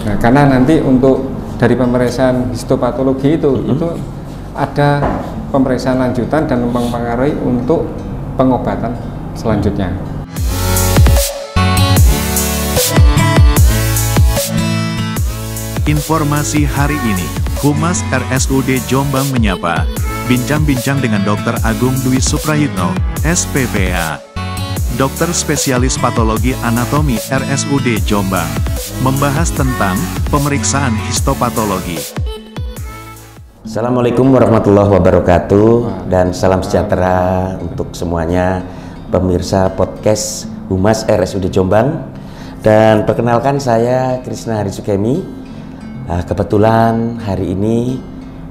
Nah, karena nanti untuk dari pemeriksaan histopatologi itu ada pemeriksaan lanjutan dan mempengaruhi untuk pengobatan selanjutnya. Informasi hari ini, Humas RSUD Jombang menyapa. Bincang-bincang dengan Dr. Agung Dwi Suprayitno, SPPA. Dokter spesialis patologi anatomi RSUD Jombang. Membahas tentang pemeriksaan histopatologi. Assalamualaikum warahmatullahi wabarakatuh dan salam sejahtera untuk semuanya pemirsa podcast Humas RSUD Jombang. Dan perkenalkan saya Krisna Harisukemi. Kebetulan hari ini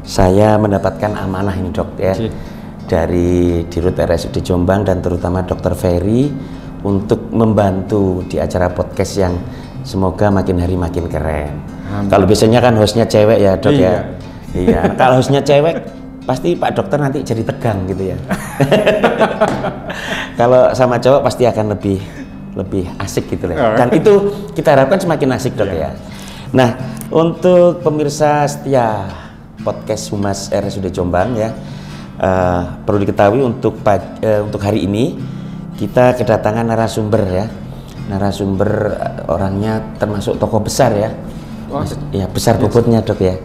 saya mendapatkan amanah ini dok ya dari Dirut RSUD Jombang dan terutama Dr. Ferry untuk membantu di acara podcast yang semoga makin hari makin keren. Kalau biasanya kan hostnya cewek ya dok ya. Iya. Kalau hostnya cewek pasti Pak Dokter nanti jadi tegang gitu ya. Kalau sama cowok pasti akan lebih asik gitu ya. Dan itu kita harapkan semakin asik dok ya. Nah, untuk pemirsa setia podcast Humas RSUD Jombang ya, perlu diketahui untuk hari ini kita kedatangan narasumber ya. Narasumber orangnya termasuk tokoh besar ya. Ya, besar bobotnya dok ya.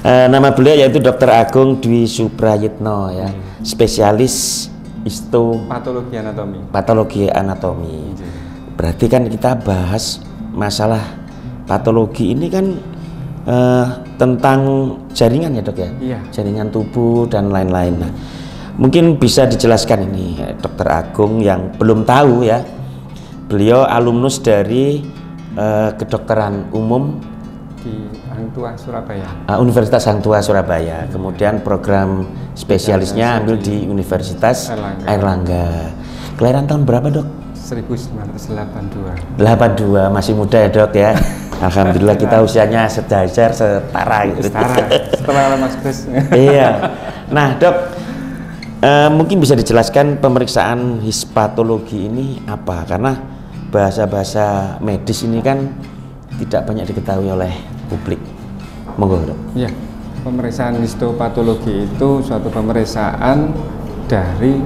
Nama beliau yaitu Dr. Agung Dwi Suprayitno ya, spesialis patologi anatomi. Berarti kan kita bahas masalah patologi ini kan tentang jaringan ya dok ya, jaringan tubuh dan lain-lain. Nah, mungkin bisa dijelaskan ini Dr. Agung yang belum tahu ya, beliau alumnus dari kedokteran umum di Hang Tuah Surabaya, Universitas Hang Tuah Surabaya. Kemudian program spesialisnya ambil di Universitas Airlangga. Kelahiran tahun berapa dok? 1982. 82, masih muda ya dok ya. Alhamdulillah kita usianya sejajar, setara gitu. Setelah Mas Gus. Iya. Nah dok, mungkin bisa dijelaskan pemeriksaan histopatologi ini apa? Karena bahasa-bahasa medis ini kan tidak banyak diketahui oleh publik. Monggo dok. Iya. Pemeriksaan histopatologi itu suatu pemeriksaan dari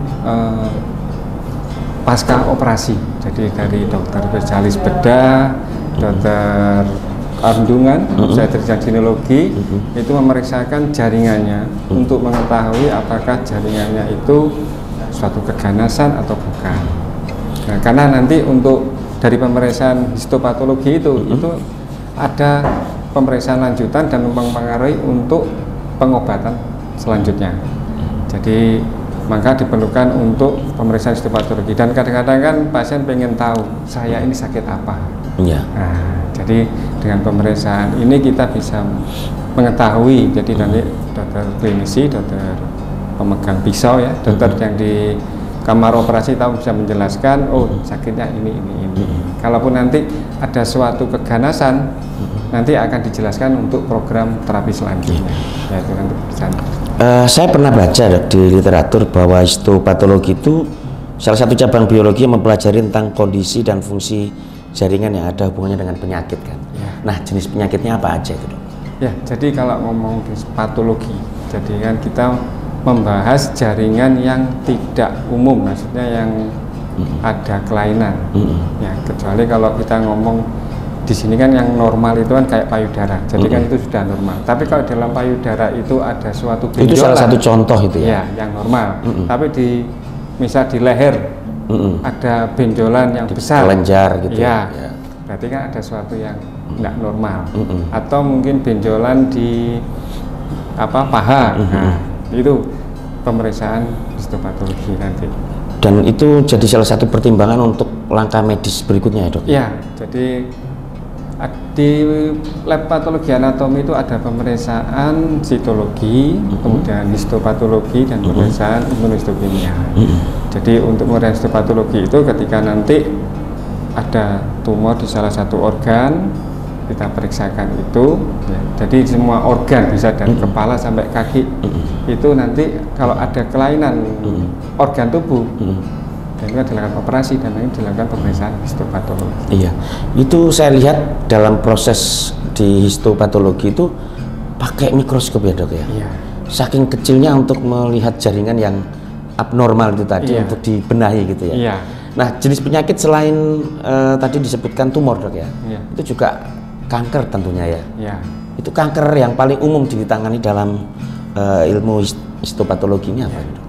pasca operasi. Jadi dari dokter spesialis bedah, dokter kandungan, obstetrik ginekologi itu memeriksakan jaringannya untuk mengetahui apakah jaringannya itu suatu keganasan atau bukan. Nah, karena nanti untuk dari pemeriksaan histopatologi itu ada pemeriksaan lanjutan dan mempengaruhi untuk pengobatan selanjutnya. Jadi maka diperlukan untuk pemeriksaan histopatologi, dan kadang-kadang kan pasien pengen tahu saya ini sakit apa. Iya. Nah, jadi dengan pemeriksaan ini kita bisa mengetahui. Jadi nanti dokter klinisi, dokter pemegang pisau ya, dokter yang di kamar operasi tahu bisa menjelaskan, oh sakitnya ini. Kalaupun nanti ada suatu keganasan, nanti akan dijelaskan untuk program terapi selanjutnya, yaitu nanti bersama. Saya pernah baca di literatur bahwa histopatologi itu salah satu cabang biologi yang mempelajari tentang kondisi dan fungsi jaringan yang ada hubungannya dengan penyakit kan. Ya. Nah, jenis penyakitnya apa aja itu dok? Ya, jadi kalau ngomong di patologi, jadi kan kita membahas jaringan yang tidak umum, maksudnya yang ada kelainan. Ya, kecuali kalau kita ngomong di sini kan yang normal itu kan kayak payudara, jadi kan itu sudah normal. Tapi kalau dalam payudara itu ada suatu benjolan, itu salah satu contoh itu ya? Ya, yang normal. Tapi misal di leher ada benjolan yang besar, kelenjar gitu ya, berarti kan ada suatu yang tidak normal. Atau mungkin benjolan di paha, nah, itu pemeriksaan histopatologi nanti. Dan itu jadi salah satu pertimbangan untuk langkah medis berikutnya ya dok? Ya, jadi di lab patologi anatomi itu ada pemeriksaan sitologi, kemudian histopatologi dan pemeriksaan imunohistokimia. Jadi untuk pemeriksaan histopatologi itu ketika nanti ada tumor di salah satu organ, kita periksakan itu ya. Jadi semua organ bisa dari kepala sampai kaki itu nanti kalau ada kelainan organ tubuh dan itu dilakukan operasi dan ini dilakukan pemeriksaan histopatologi. Iya, itu saya lihat dalam proses di histopatologi itu pakai mikroskop ya dok ya. Iya. Saking kecilnya untuk melihat jaringan yang abnormal itu tadi untuk dibenahi gitu ya. Iya. Nah jenis penyakit selain tadi disebutkan tumor dok ya, itu juga kanker tentunya ya. Iya. Itu kanker yang paling umum ditangani dalam ilmu histopatologi ini apa dok?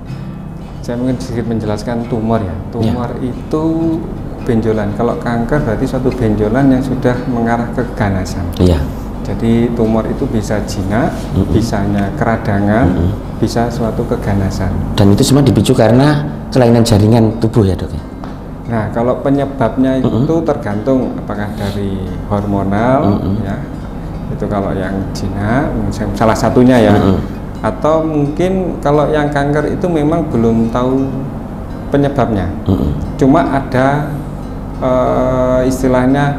Saya mungkin sedikit menjelaskan tumor ya. Tumor itu benjolan. Kalau kanker berarti suatu benjolan yang sudah mengarah ke keganasan. Iya. Jadi tumor itu bisa jinak, bisanya keradangan, bisa suatu keganasan. Dan itu semua dipicu karena kelainan jaringan tubuh ya dok ya? Nah kalau penyebabnya itu tergantung apakah dari hormonal ya, itu kalau yang jinak salah satunya ya. Atau mungkin kalau yang kanker itu memang belum tahu penyebabnya, cuma ada istilahnya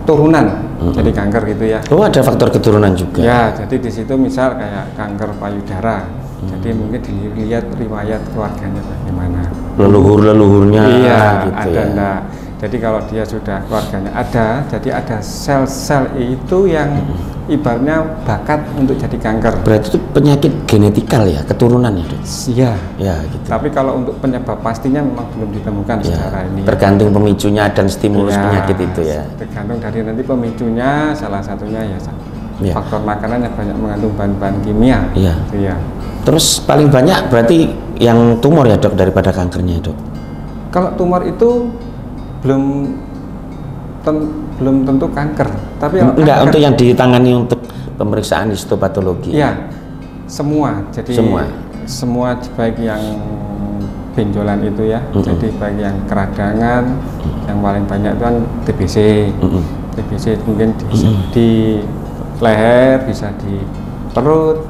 turunan jadi kanker gitu ya. Oh ada faktor keturunan juga. Ya jadi di situ misal kayak kanker payudara, jadi mungkin dilihat riwayat keluarganya bagaimana. Leluhurnya iya, gitu ada ya. enggak. Jadi kalau dia sudah keluarganya ada, jadi ada sel-sel itu yang ibaratnya bakat untuk jadi kanker. Berarti itu penyakit genetikal ya, keturunan ya dok? Iya. Ya gitu. Tapi kalau untuk penyebab pastinya memang belum ditemukan secara ini. Tergantung pemicunya dan stimulus penyakit itu ya. Tergantung dari nanti pemicunya, salah satunya ya faktor makanan yang banyak mengandung bahan-bahan kimia. Iya. Gitu ya. Terus paling banyak berarti yang tumor ya dok daripada kankernya dok? Kalau tumor itu belum tentu kanker, tapi enggak kanker, untuk yang ditangani untuk pemeriksaan histopatologi. Iya, semua. Jadi semua baik yang benjolan itu ya, jadi baik yang keradangan, yang paling banyak itu kan TBC. TBC mungkin di leher, bisa di perut,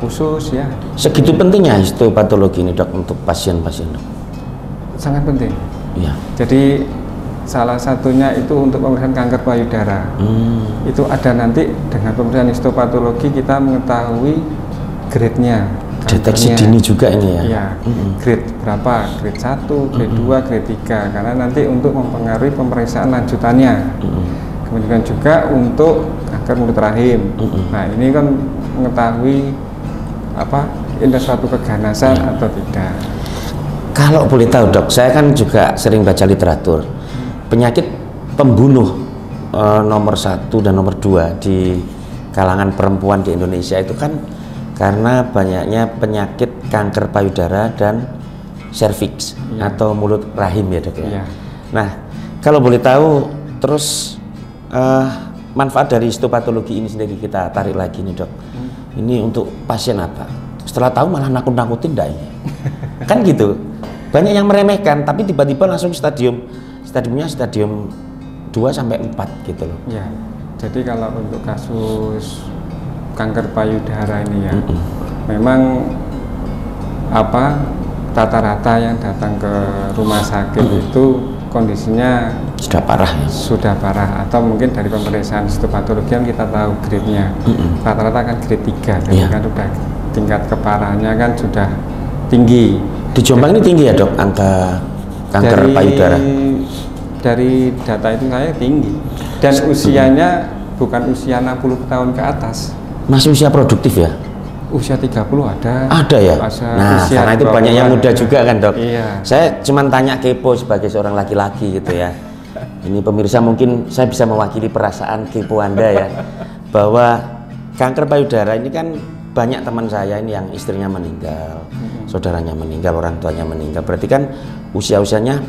usus ya. Segitu pentingnya histopatologi ini dok untuk pasien-pasien dok? Sangat penting. Iya. Jadi salah satunya itu untuk pemeriksaan kanker payudara. Itu ada nanti dengan pemeriksaan histopatologi kita mengetahui grade-nya. Deteksi dini juga ini ya? Iya, grade berapa? Grade 1, grade 2, grade 3. Karena nanti untuk mempengaruhi pemeriksaan lanjutannya. Kemudian juga untuk kanker mulut rahim. Nah ini kan mengetahui ini suatu keganasan atau tidak. Kalau boleh tahu dok, saya kan juga sering baca literatur. Penyakit pembunuh nomor 1 dan nomor 2 di kalangan perempuan di Indonesia itu kan karena banyaknya penyakit kanker payudara dan serviks atau mulut rahim ya dok ya. Nah kalau boleh tahu terus manfaat dari histopatologi ini sendiri kita tarik lagi nih dok. Ini untuk pasien apa? Setelah tahu malah nakut-nakutin enggak ini? Kan gitu. Banyak yang meremehkan tapi tiba-tiba langsung stadiumnya stadium 2 sampai 4 gitu loh. Ya. Jadi kalau untuk kasus kanker payudara ini ya, memang rata-rata yang datang ke rumah sakit itu kondisinya sudah parah ya? Sudah parah, atau mungkin dari pemeriksaan histopatologi yang kita tahu grade-nya rata-rata kan grade 3, jadi kan sudah tingkat keparahannya kan sudah tinggi. Di Jombang ini tinggi ya dok angka kanker payudara? Dari data itu saya tinggi, dan usianya bukan usia 60 tahun ke atas. Masih usia produktif ya? Usia 30 ada. Ada ya? Nah, karena itu banyak yang muda juga kan dok? Iya. Saya cuma tanya kepo sebagai seorang laki-laki gitu ya. Ini pemirsa mungkin saya bisa mewakili perasaan kepo Anda ya. Bahwa kanker payudara ini kan banyak teman saya ini yang istrinya meninggal, saudaranya meninggal, orang tuanya meninggal. Berarti kan usia-usianya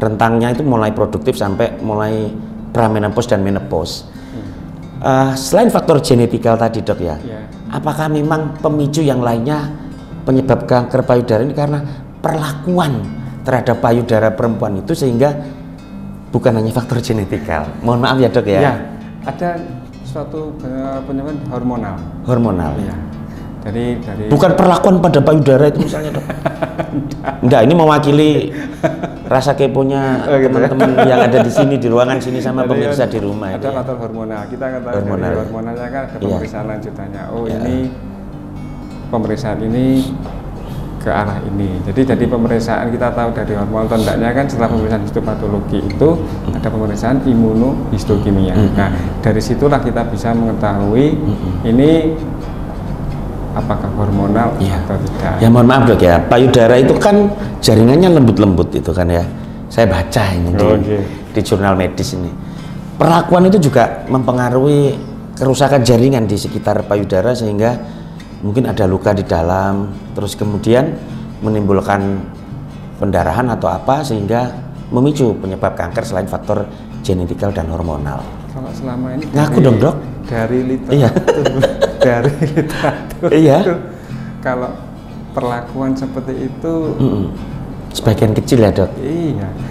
rentangnya itu mulai produktif sampai mulai pramenopause dan menopause. Selain faktor genetikal tadi dok ya, apakah memang pemicu yang lainnya penyebab kanker payudara ini karena perlakuan terhadap payudara perempuan itu sehingga bukan hanya faktor genetikal? Mohon maaf ya dok ya. Ya, ada suatu penyebab hormonal. Hormonal. Ya. Dari bukan perlakuan pada payudara itu misalnya dok. Enggak, ini mewakili rasa keponya teman-teman yang ada di sini di ruangan sini sama pemirsa di rumah. Ada faktor hormonal. Kita kan tahu dari hormonalnya kan ada pemeriksaan lanjutannya. Oh ini pemeriksaan ini ke arah ini. Jadi pemeriksaan kita tahu dari hormon atau enggaknya kan setelah pemeriksaan histopatologi itu ada pemeriksaan imunohistokimia. Nah, dari situlah kita bisa mengetahui ini apakah hormonal atau tidak. Ya mohon maaf dok ya, payudara itu kan jaringannya lembut-lembut itu kan ya. Saya baca ini di jurnal medis ini. Perlakuan itu juga mempengaruhi kerusakan jaringan di sekitar payudara sehingga mungkin ada luka di dalam, terus kemudian menimbulkan pendarahan atau apa sehingga memicu penyebab kanker selain faktor genetikal dan hormonal. Kalau selama ini ngaku dong dok? Dari literatur, dari literatur itu, kalau perlakuan seperti itu sebagian kecil ya dok?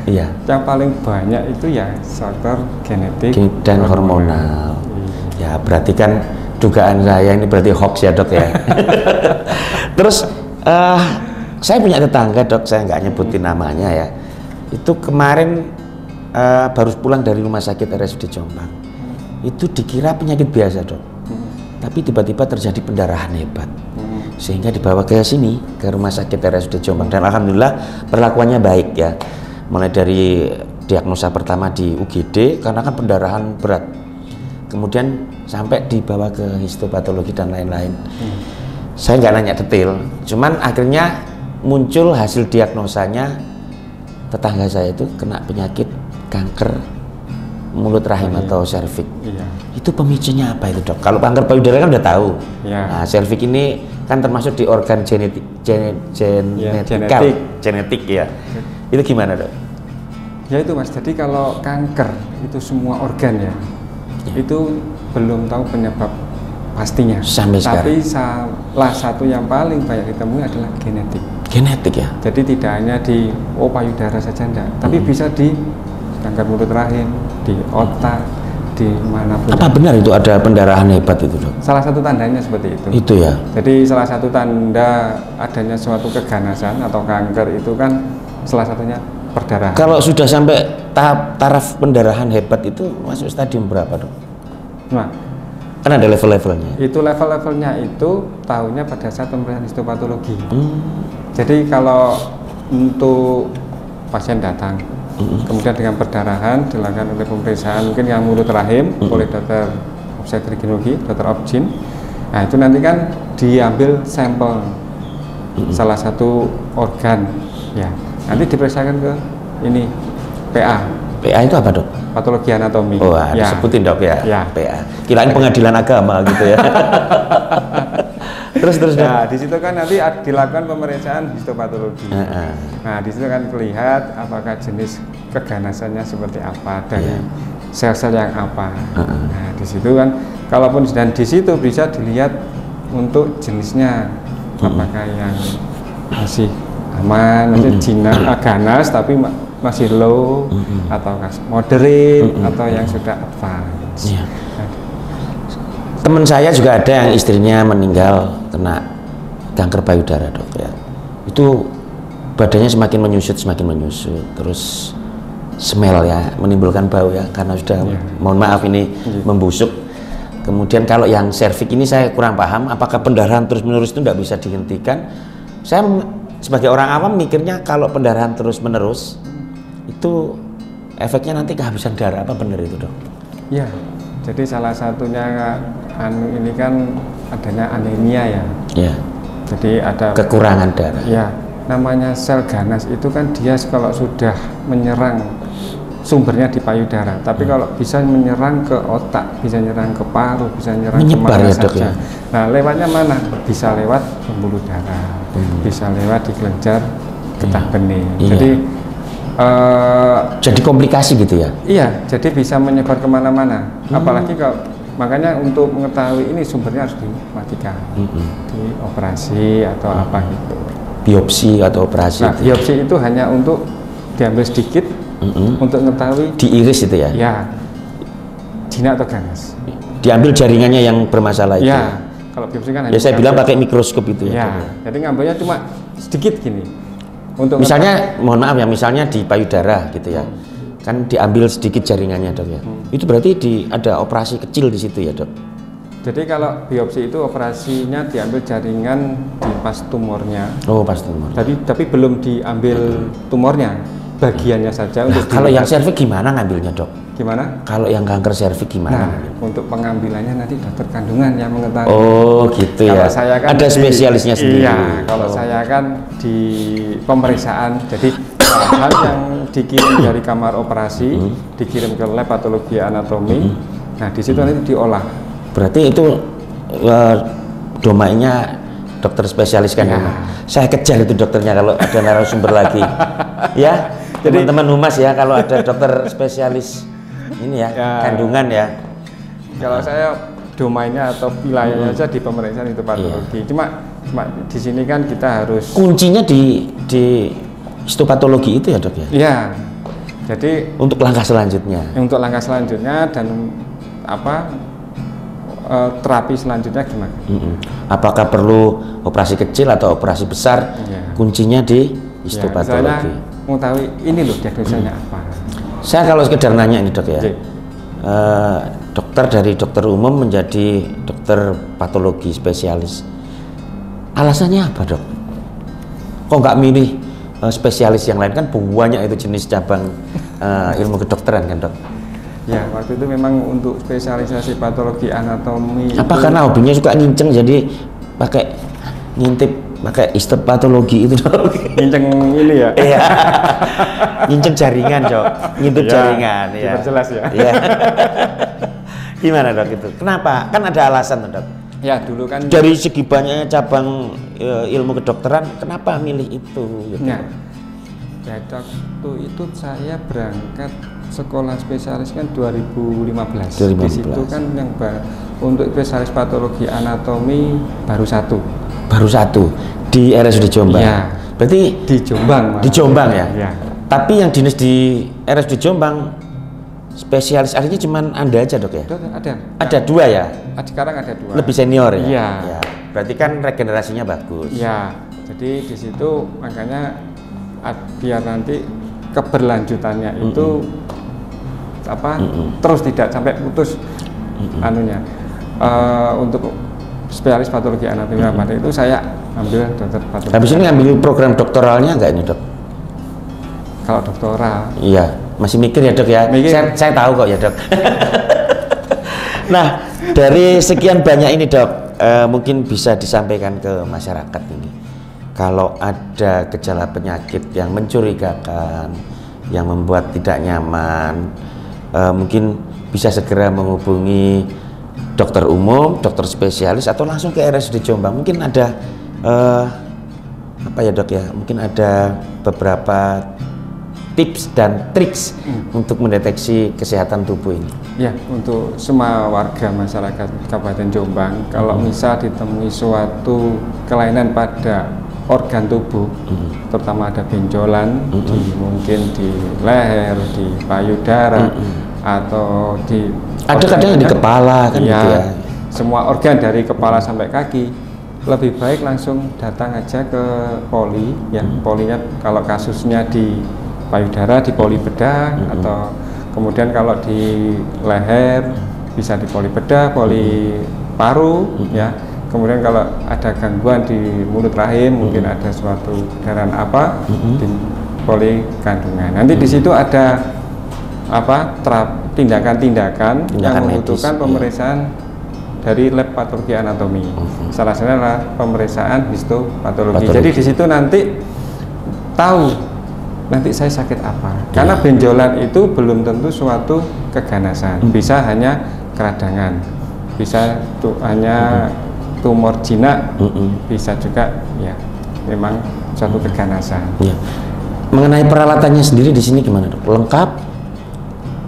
Iya. Yang paling banyak itu ya faktor genetik dan hormonal. Ya berarti kan dugaan saya ini berarti hoax ya dok ya. Terus saya punya tetangga dok, saya nggak nyebutin namanya ya. Itu kemarin baru pulang dari rumah sakit RSUD Jombang. Itu dikira penyakit biasa dok, tapi tiba-tiba terjadi pendarahan hebat. Sehingga dibawa ke sini, ke rumah sakit RSUD Jombang, dan alhamdulillah perlakuannya baik ya. Mulai dari diagnosa pertama di UGD karena kan pendarahan berat, kemudian sampai dibawa ke histopatologi dan lain-lain. Saya nggak nanya detail, cuman akhirnya muncul hasil diagnosanya tetangga saya itu kena penyakit kanker mulut rahim atau serviks. Itu pemicunya apa itu dok? Kalau kanker payudara kan udah tahu. Nah, serviks ini kan termasuk di organ genetik ya. Itu gimana dok? Ya itu mas, jadi kalau kanker itu semua organ ya. Itu belum tahu penyebab pastinya. Sampai tapi sekarang. salah satu yang paling banyak ditemui adalah genetik. Genetik ya. Jadi tidak hanya di payudara saja enggak, tapi bisa di kanker mulut rahim, di otak, di manapun. Apa benar itu ada pendarahan hebat itu dok? Salah satu tandanya seperti itu. Itu ya. Jadi salah satu tanda adanya suatu keganasan atau kanker itu kan salah satunya perdarahan. Kalau sudah sampai tahap taraf pendarahan hebat itu masuk stadium berapa dok? Nah, kan ada level-levelnya. Itu level-levelnya itu tahunya pada saat pemeriksaan histopatologi. Jadi kalau untuk pasien datang, kemudian dengan perdarahan dilakukan oleh pemeriksaan mungkin yang mulut rahim oleh dokter obstetrik ginekologi, dokter Obgyn. Nah itu nanti kan diambil sampel salah satu organ, ya. Nanti diperiksakan ke ini PA. PA itu apa dok? Patologi anatomi. Oh, sebutin dok ya. PA. Kirain pengadilan agama gitu ya. terus dok. Nah di situ kan nanti dilakukan pemeriksaan histopatologi. Nah di situ kan terlihat apakah jenis keganasannya seperti apa dan sel-sel yang apa. Nah di situ kan, kalaupun dan di situ bisa dilihat untuk jenisnya apakah yang masih aman, masih ganas tapi masih low atau moderate atau yang sudah advance. Teman saya juga ada yang istrinya meninggal kena kanker payudara dok ya. Itu badannya semakin menyusut, terus smell ya, menimbulkan bau ya karena sudah mohon maaf ini membusuk. Kemudian kalau yang serviks ini saya kurang paham, apakah pendarahan terus-menerus itu tidak bisa dihentikan? Saya sebagai orang awam mikirnya kalau pendarahan terus-menerus itu efeknya nanti kehabisan darah, apa benar itu dok? Ya, jadi salah satunya ini kan adanya anemia ya. Jadi ada kekurangan darah. Ya, namanya sel ganas itu kan dia kalau sudah menyerang sumbernya di payudara, tapi kalau bisa menyerang ke otak, bisa menyerang ke paru, bisa menyerang ke mana ya, saja. Dok, ya? Nah, lewatnya mana? Bisa lewat pembuluh darah, bisa lewat di kelenjar getah bening. Jadi komplikasi gitu ya? Iya, jadi bisa menyebar kemana-mana. Apalagi kalau makanya untuk mengetahui ini sumbernya harus dimatikan, dioperasi atau apa gitu. Biopsi atau operasi? Nah, biopsi itu hanya untuk diambil sedikit untuk mengetahui. Diiris itu ya? Ya, jinak atau ganas. Diambil jaringannya yang bermasalah itu? Ya, kalau biopsi kan hanya saya bilang pakai mikroskop itu ya? Ya, jadi ngambilnya cuma sedikit gini. Untuk misalnya, mohon maaf ya, misalnya di payudara gitu ya, kan diambil sedikit jaringannya dok ya. Itu berarti ada operasi kecil di situ ya dok? Jadi kalau biopsi itu operasinya diambil jaringan di pas tumornya. Oh, pas tumor. Tapi belum diambil tumornya, bagiannya saja. Nah, kalau yang serviks gimana ngambilnya, Dok? Gimana? Kalau yang kanker serviks gimana? Nah, untuk pengambilannya nanti dokter kandungan yang mengetahui. Oh, gitu ya. Kalau saya kan ada spesialisnya sendiri. Iya, kalau saya kan di pemeriksaan. Jadi hal yang dikirim dari kamar operasi, dikirim ke lab patologi anatomi. Nah, di situ nanti diolah. Berarti itu domainnya dokter spesialis kan? Ya. Saya kejar itu dokternya kalau ada narasumber lagi. Ya, teman-teman humas ya, kalau ada dokter spesialis ini ya, kandungan ya. Kalau saya domainnya atau wilayahnya saja di pemeriksaan itu patologi. Cuma di sini kan kita harus kuncinya di histopatologi itu ya, Dok ya. Iya. Jadi untuk langkah selanjutnya. Untuk langkah selanjutnya dan terapi selanjutnya gimana? Apakah perlu operasi kecil atau operasi besar? Kuncinya di histopatologi. Saya mau tahu ini loh diagnosanya apa. Saya kalau sekedar nanya ini, Dok ya. Dokter dari dokter umum menjadi dokter patologi spesialis. Alasannya apa, Dok? Kok nggak milih spesialis yang lain? Kan banyak itu jenis cabang ilmu kedokteran kan, Dok? Ya, waktu itu memang untuk spesialisasi patologi anatomi. Apa karena hobinya suka nginceng jadi pakai ngintip pakai histopatologi itu, Dok? Nginceng ini ya? Iya. Nginceng jaringan, Dok. Ngintip jaringan ya. Jelas ya. Iya. Gimana, Dok, itu? Kenapa? Kan ada alasan, Dok. Ya, dulu kan dari segi banyaknya cabang ilmu kedokteran, kenapa milih itu gitu? Ya, waktu itu saya berangkat sekolah spesialis kan 2015. Di situ kan yang untuk spesialis patologi anatomi baru satu di RSUD Jombang. Ya. Berarti di Jombang. Di Jombang ya. Ya. Tapi yang dinas di RSUD Jombang spesialis ahlinya cuma Anda aja, Dok ya? Ada dua ya? Sekarang ada dua. Lebih senior ya? Iya. Ya. Berarti kan regenerasinya bagus. Ya. Jadi di situ makanya biar nanti keberlanjutannya itu terus tidak sampai putus anunya. Untuk spesialis patologi anatomi pada itu saya ambil dokter patologi. Habis ini ngambil program doktoralnya enggak ini, Dok? Kalau doktoral? Iya, masih mikir ya, Dok ya. Saya tahu kok ya, Dok. Nah, dari sekian banyak ini, Dok, mungkin bisa disampaikan ke masyarakat ini. Kalau ada gejala penyakit yang mencurigakan, yang membuat tidak nyaman, mungkin bisa segera menghubungi dokter umum, dokter spesialis, atau langsung ke RSUD Jombang. Mungkin ada apa ya, Dok ya? Mungkin ada beberapa tips dan triks untuk mendeteksi kesehatan tubuh ini. Ya, untuk semua warga masyarakat Kabupaten Jombang, kalau misal ditemui suatu kelainan pada organ tubuh, terutama ada benjolan, mungkin di leher, di payudara, atau di ada kadang di kepala kan, gitu ya. Semua organ dari kepala sampai kaki, lebih baik langsung datang aja ke poli ya. Polinya kalau kasusnya di payudara di poli bedah, atau kemudian kalau di leher bisa di poli bedah, poli paru ya. Kemudian kalau ada gangguan di mulut rahim, mungkin ada suatu perdarahan apa, di poli kandungan. Nanti di situ ada tindakan-tindakan yang membutuhkan pemeriksaan dari lab patologi anatomi. Salah satunya adalah pemeriksaan histopatologi. Jadi di situ nanti tahu nanti saya sakit apa. Karena benjolan itu belum tentu suatu keganasan. Bisa hanya keradangan, bisa hanya tumor jinak, bisa juga ya memang suatu keganasan. Ya. Mengenai peralatannya sendiri di sini gimana, Dok? Lengkap?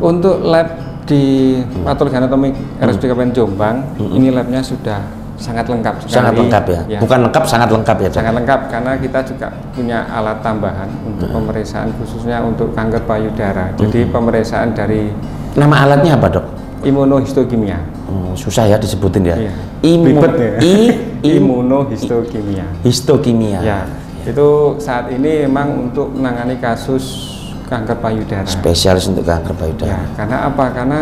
Untuk lab di patologi anatomi RSUD Kabupaten Jombang, ini labnya sudah sangat lengkap sekali. Sangat lengkap ya? Bukan lengkap, sangat lengkap ya, Dok? Sangat lengkap, karena kita juga punya alat tambahan untuk pemeriksaan khususnya untuk kanker payudara. Jadi pemeriksaan dari... Nama alatnya apa, Dok? Imunohistokimia. Susah ya disebutin ya? Iya. Imunohistokimia. Histokimia. Ya, itu saat ini memang untuk menangani kasus kanker payudara. Spesialis untuk kanker payudara. Ya, karena apa? Karena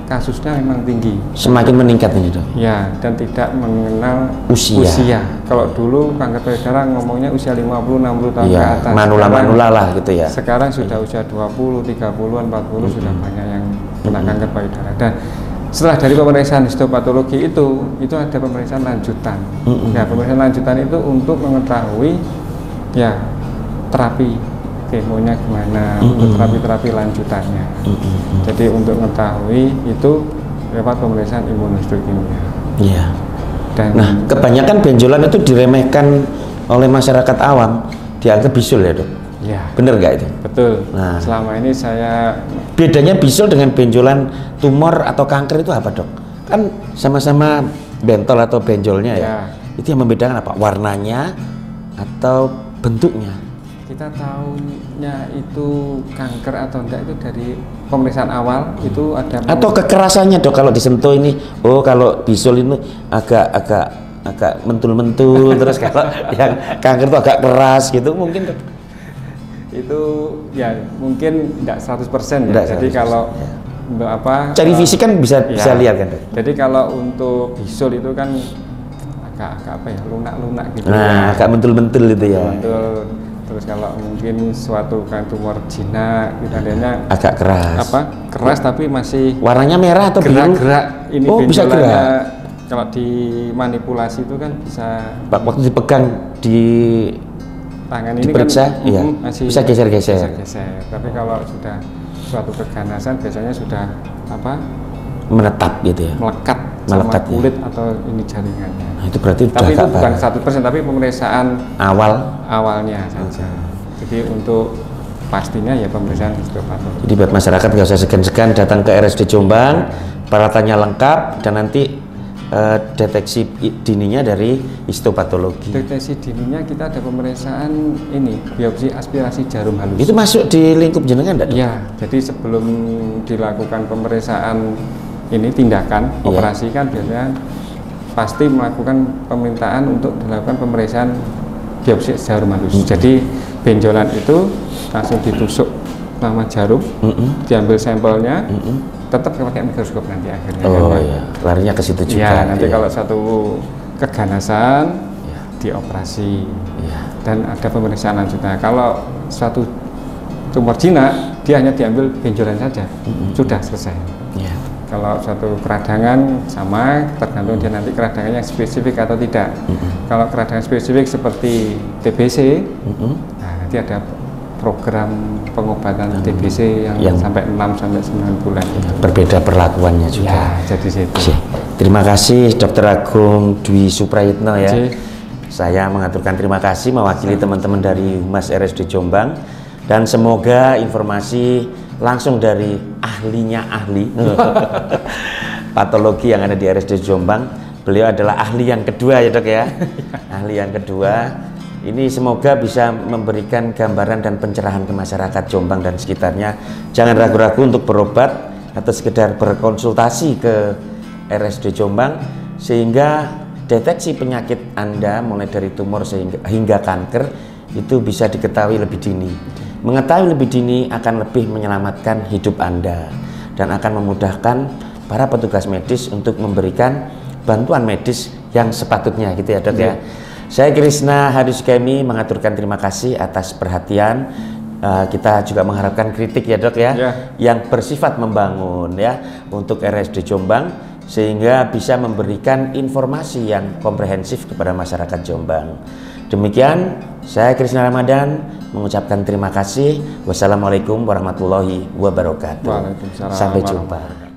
kasusnya memang tinggi. Semakin meningkat ini dok? Ya, dan tidak mengenal usia. Kalau dulu kanker payudara ngomongnya usia 50-60 tahun ke atas. Manula-manula lah gitu ya. Sekarang sudah usia 20, 30-an, 40 sudah banyak yang kena kanker payudara. Dan setelah dari pemeriksaan histopatologi itu ada pemeriksaan lanjutan. Ya, pemeriksaan lanjutan itu untuk mengetahui ya terapi kemonya gimana, untuk terapi-terapi lanjutannya. Jadi untuk mengetahui itu lewat pemeriksaan imunohistokimia. Iya. Dan nah, kebanyakan benjolan itu diremehkan oleh masyarakat awam, dianggap bisul ya dok? Ya. Bener nggak itu? Betul. Nah, selama ini saya bedanya bisul dengan benjolan tumor atau kanker itu apa dok? Kan sama-sama bentol atau benjolnya ya. Itu yang membedakan apa? Warnanya atau bentuknya? Kita tahunya itu kanker atau enggak itu dari pemeriksaan awal itu ada. Atau kekerasannya dok, kalau disentuh ini, oh kalau bisul ini agak mentul-mentul, terus kalau yang kanker itu agak keras gitu mungkin dok? Itu ya mungkin enggak 100% ya. Enggak jadi 100%, kalau ya. Untuk apa? Cari fisik kan bisa lihat kan dok? Jadi kalau untuk bisul itu kan agak apa ya, lunak-lunak gitu. Nah, agak mentul-mentul itu ya. Mentul. Terus kalau mungkin suatu kan tumor jinak gitu adanya agak keras. Keras tapi masih warnanya merah atau biru? Gerak-gerak ini bisa gerak. Kalau dimanipulasi itu kan bisa waktu dipegang di tangan ini diperiksa, kan iya, masih bisa geser-geser. Tapi kalau sudah suatu keganasan biasanya sudah menetap gitu ya. Melekat sama kulit ya. Atau ini jaringannya. Nah, itu berarti tapi itu bukan 100%, tapi pemeriksaan awalnya saja. Jadi untuk pastinya ya pemeriksaan histopatologi. Jadi buat masyarakat nggak usah segan-segan datang ke RSUD Jombang, peralatannya lengkap dan nanti deteksi dininya dari histopatologi. Deteksi dininya kita ada pemeriksaan ini biopsi aspirasi jarum halus. Itu masuk di lingkup jenengan enggak? Iya. Jadi sebelum dilakukan pemeriksaan ini tindakan operasi kan biasanya pasti melakukan permintaan untuk dilakukan pemeriksaan biopsi jarum halus. Jadi benjolan itu langsung ditusuk sama jarum, diambil sampelnya, tetap pakai mikroskop nanti akhirnya. Oh iya, larinya ke situ juga. Ya, nanti kalau satu keganasan dioperasi dan ada pemeriksaan lanjutannya. Kalau suatu tumor jinak dia hanya diambil benjolan saja, sudah selesai. Kalau suatu keradangan sama, tergantung dia nanti keradangannya spesifik atau tidak. Kalau keradangan spesifik seperti TBC, nah nanti ada program pengobatan TBC yang sampai 6-9 bulan. Berbeda perlakuannya juga. Ya, jadi situ. Terima kasih Dr. Agung Dwi Suprayitno ya. Saya mengaturkan terima kasih mewakili teman-teman dari Humas RSUD Jombang, dan semoga informasi langsung dari ahlinya ahli patologi yang ada di RSUD Jombang. Beliau adalah ahli yang kedua ya dok ya. Ahli yang kedua ini semoga bisa memberikan gambaran dan pencerahan ke masyarakat Jombang dan sekitarnya. Jangan ragu-ragu untuk berobat atau sekedar berkonsultasi ke RSUD Jombang, sehingga deteksi penyakit Anda mulai dari tumor hingga kanker itu bisa diketahui lebih dini. Mengetahui lebih dini akan lebih menyelamatkan hidup Anda dan akan memudahkan para petugas medis untuk memberikan bantuan medis yang sepatutnya gitu ya dok ya. Saya Krishna Harisukemi mengaturkan terima kasih atas perhatian. Kita juga mengharapkan kritik ya dok ya, yang bersifat membangun ya untuk RSUD Jombang, sehingga bisa memberikan informasi yang komprehensif kepada masyarakat Jombang. Demikian, saya Krishna Ramadan mengucapkan terima kasih. Wassalamualaikum warahmatullahi wabarakatuh. Waalaikumsalam. Sampai jumpa.